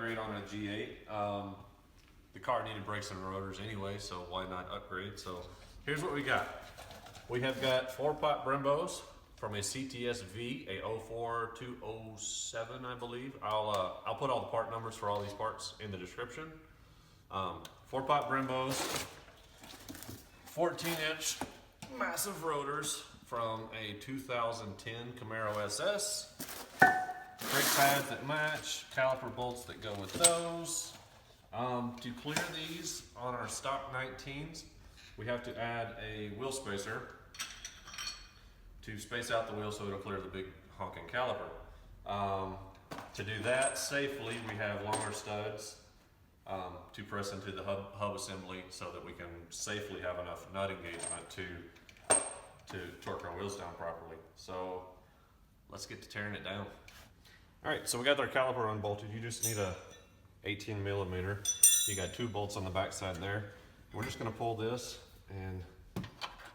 upgrade on a G8. The car needed brakes and rotors anyway, so why not upgrade? So here's what we got. We have got 4-pot Brembos from a Cts-V, a 04 to 07, I believe. I'll put all the part numbers for all these parts in the description. 4-pot Brembos, 14-inch massive rotors from a 2010 Camaro SS. Brake pads that match, caliper bolts that go with those. To clear these on our stock 19s, we have to add a wheel spacer to space out the wheel so it'll clear the big honking caliper. To do that safely, we have longer studs to press into the hub assembly so that we can safely have enough nut engagement to torque our wheels down properly. So let's get to tearing it down. All right, so we got our caliper unbolted. You just need a 18 millimeter. You got 2 bolts on the back side there. We're just gonna pull this and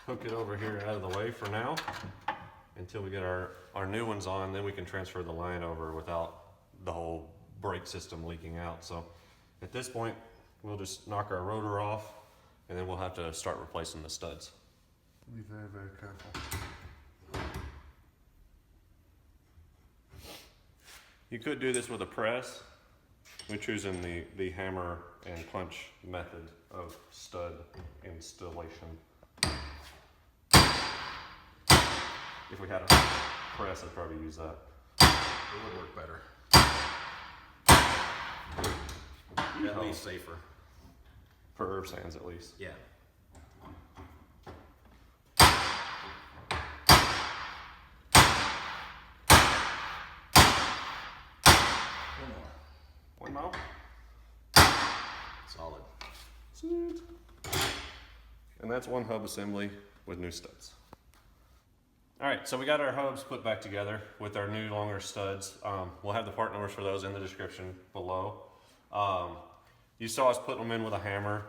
hook it over here out of the way for now until we get our new ones on, then we can transfer the line over without the whole brake system leaking out. So at this point, we'll just knock our rotor off and then we'll have to start replacing the studs. Be very, very careful. You could do this with a press. We're choosing the hammer and punch method of stud installation. If we had a press, I'd probably use that. It would work better. At least safer. For herb sands, at least. Yeah. One more. Solid. Sweet. And that's one hub assembly with new studs. All right, so we got our hubs put back together with our new longer studs. We'll have the part numbers for those in the description below. You saw us putting them in with a hammer.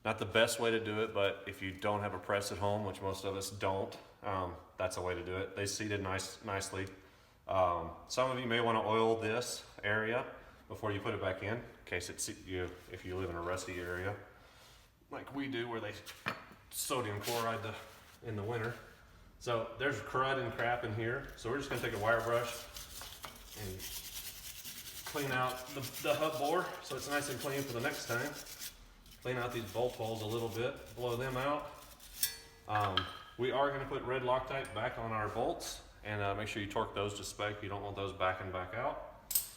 Not the best way to do it, but if you don't have a press at home, which most of us don't, that's a way to do it. They seated nicely. Some of you may want to oil this area before you put it back in case if you live in a rusty area like we do where they sodium chloride in the winter. So there's crud and crap in here. So we're just gonna take a wire brush and clean out the hub bore so it's nice and clean for the next time. Clean out these bolt holes a little bit, blow them out. We are gonna put red Loctite back on our bolts and make sure you torque those to spec. You don't want those backing back out.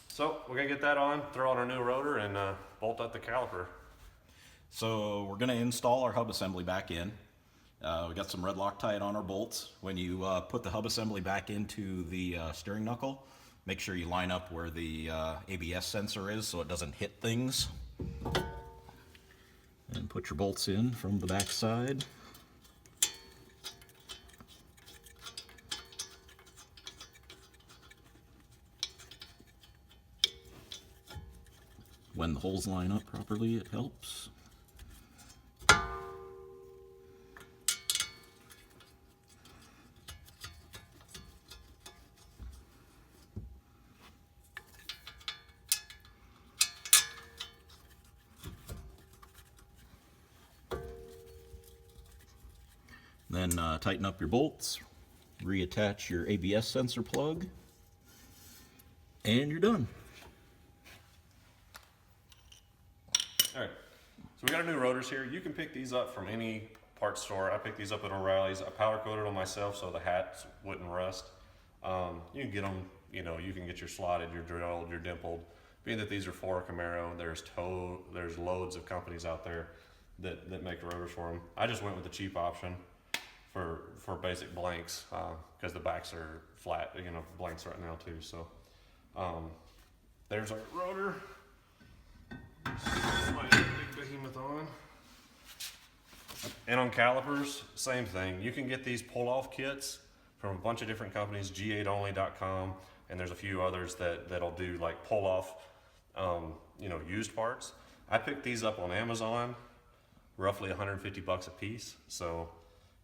So we're gonna get that on, throw on our new rotor and bolt up the caliper. So we're gonna install our hub assembly back in. We got some red Loctite on our bolts. When you put the hub assembly back into the steering knuckle, make sure you line up where the ABS sensor is so it doesn't hit things. And put your bolts in from the back side. When the holes line up properly, it helps. Then tighten up your bolts, reattach your ABS sensor plug, and you're done. All right, so we got our new rotors here. You can pick these up from any parts store. I picked these up at O'Reilly's. I powder coated them myself so the hats wouldn't rust. You can get them, you can get your slotted, your drilled, your dimpled. Being that these are for a Camaro, there's loads of companies out there that make rotors for them. I just went with the cheap option for basic blanks because the backs are flat, blanks right now too. So there's our rotor. My big behemoth on. And on calipers, same thing. You can get these pull-off kits from a bunch of different companies, G8only.com, and there's a few others that'll do like pull-off, used parts. I picked these up on Amazon, roughly 150 bucks a piece. So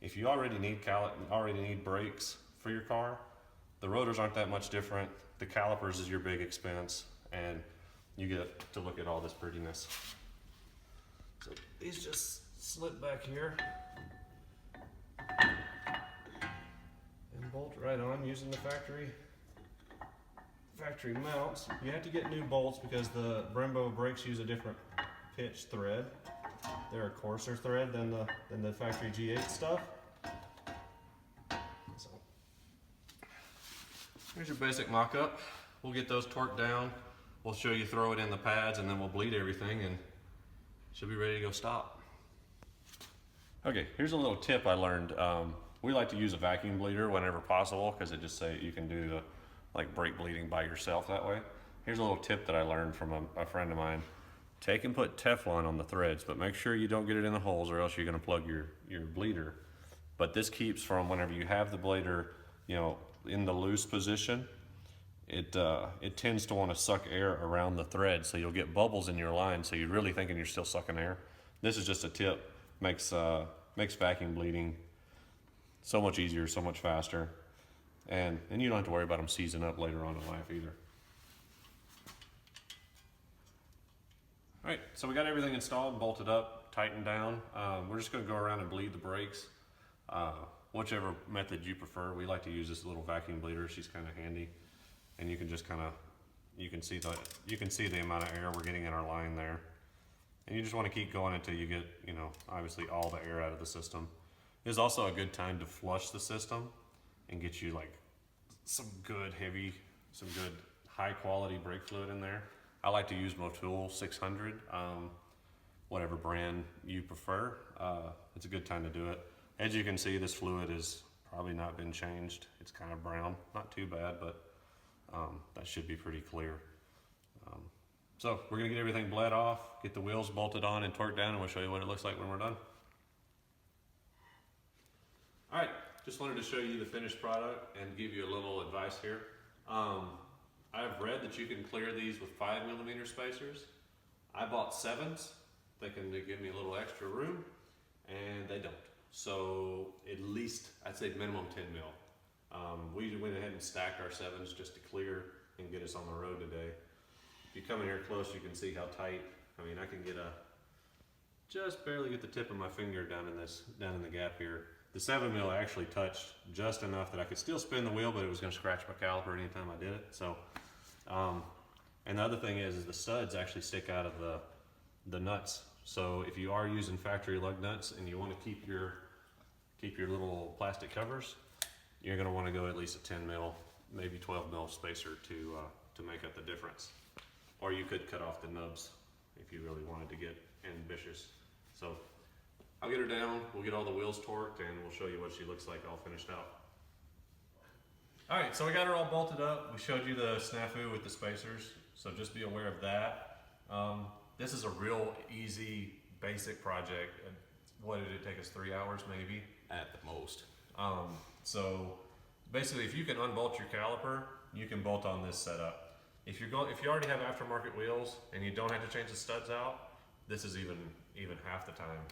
if you already need brakes for your car, the rotors aren't that much different. The calipers is your big expense, and you get to look at all this prettiness. So these just slip back here and bolt right on using the factory mounts. You have to get new bolts because the Brembo brakes use a different pitch thread. They're a coarser thread than the factory G8 stuff. So here's your basic mock-up. We'll get those torqued down. We'll show you throw it in the pads, and then we'll bleed everything, and should be ready to go stop. Okay, here's a little tip I learned. We like to use a vacuum bleeder whenever possible because it just say you can do the brake bleeding by yourself that way. Here's a little tip that I learned from a friend of mine. Take and put Teflon on the threads, but make sure you don't get it in the holes or else you're gonna plug your bleeder. But this keeps from whenever you have the bleeder, you know, in the loose position, it tends to want to suck air around the thread, so you'll get bubbles in your line, so you're really thinking you're still sucking air. This is just a tip. Makes vacuum bleeding so much easier, so much faster, and you don't have to worry about them seizing up later on in life either. All right, so we got everything installed, bolted up, tightened down. We're just gonna go around and bleed the brakes. Whichever method you prefer. We like to use this little vacuum bleeder. She's kind of handy, and you can just you can see the amount of air we're getting in our line there. And you just want to keep going until you get, you know, obviously all the air out of the system. It's also a good time to flush the system and get you like some good high quality brake fluid in there. I like to use Motul 600, whatever brand you prefer. It's a good time to do it. As you can see, this fluid has probably not been changed. It's kind of brown, not too bad, but that should be pretty clear. So we're gonna get everything bled off, get the wheels bolted on and torqued down, and we'll show you what it looks like when we're done. All right, just wanted to show you the finished product and give you a little advice here. I've read that you can clear these with 5mm spacers. I bought 7s, thinking they give me a little extra room, and they don't. So at least, I'd say minimum 10 mil. We went ahead and stacked our 7s just to clear and get us on the road today. If you come in here close, you can see how tight. I mean, I can just barely get the tip of my finger down in the gap here. The 7mm actually touched just enough that I could still spin the wheel, but it was gonna scratch my caliper anytime I did it. So, and the other thing is the studs actually stick out of the nuts. So if you are using factory lug nuts and you want to keep your little plastic covers, you're gonna want to go at least a 10mm, maybe 12mm spacer to make up the difference. Or you could cut off the nubs if you really wanted to get ambitious. So I'll get her down, we'll get all the wheels torqued, and we'll show you what she looks like all finished out. All right, so we got her all bolted up. We showed you the snafu with the spacers, so just be aware of that. This is a real easy, basic project. What did it take us, 3 hours maybe? At the most. So basically, if you can unbolt your caliper, you can bolt on this setup. If you already have aftermarket wheels and you don't have to change the studs out, this is even half the time.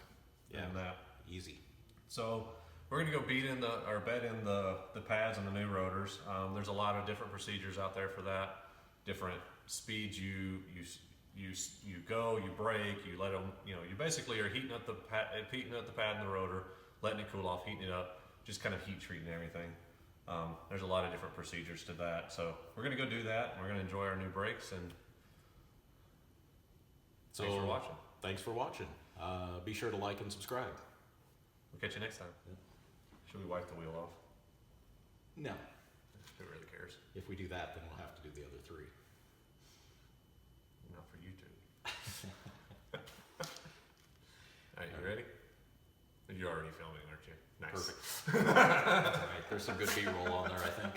Yeah, that. easy. So we're gonna go bed in the pads on the new rotors. There's a lot of different procedures out there for that. Different speeds you go, you brake, you let them, you basically are heating up the pad and the rotor, letting it cool off, heating it up, just kind of heat treating everything. There's a lot of different procedures to that. So we're gonna go do that, and we're gonna enjoy our new brakes, and thanks for watching. Thanks for watching. Be sure to like and subscribe. We'll catch you next time. Yeah. Should we wipe the wheel off? No. Who really cares? If we do that, then we'll have to do the other 3. Not for YouTube. All right, you ready? You're already filming, aren't you? Nice. Perfect. All right, there's some good B-roll on there, I think.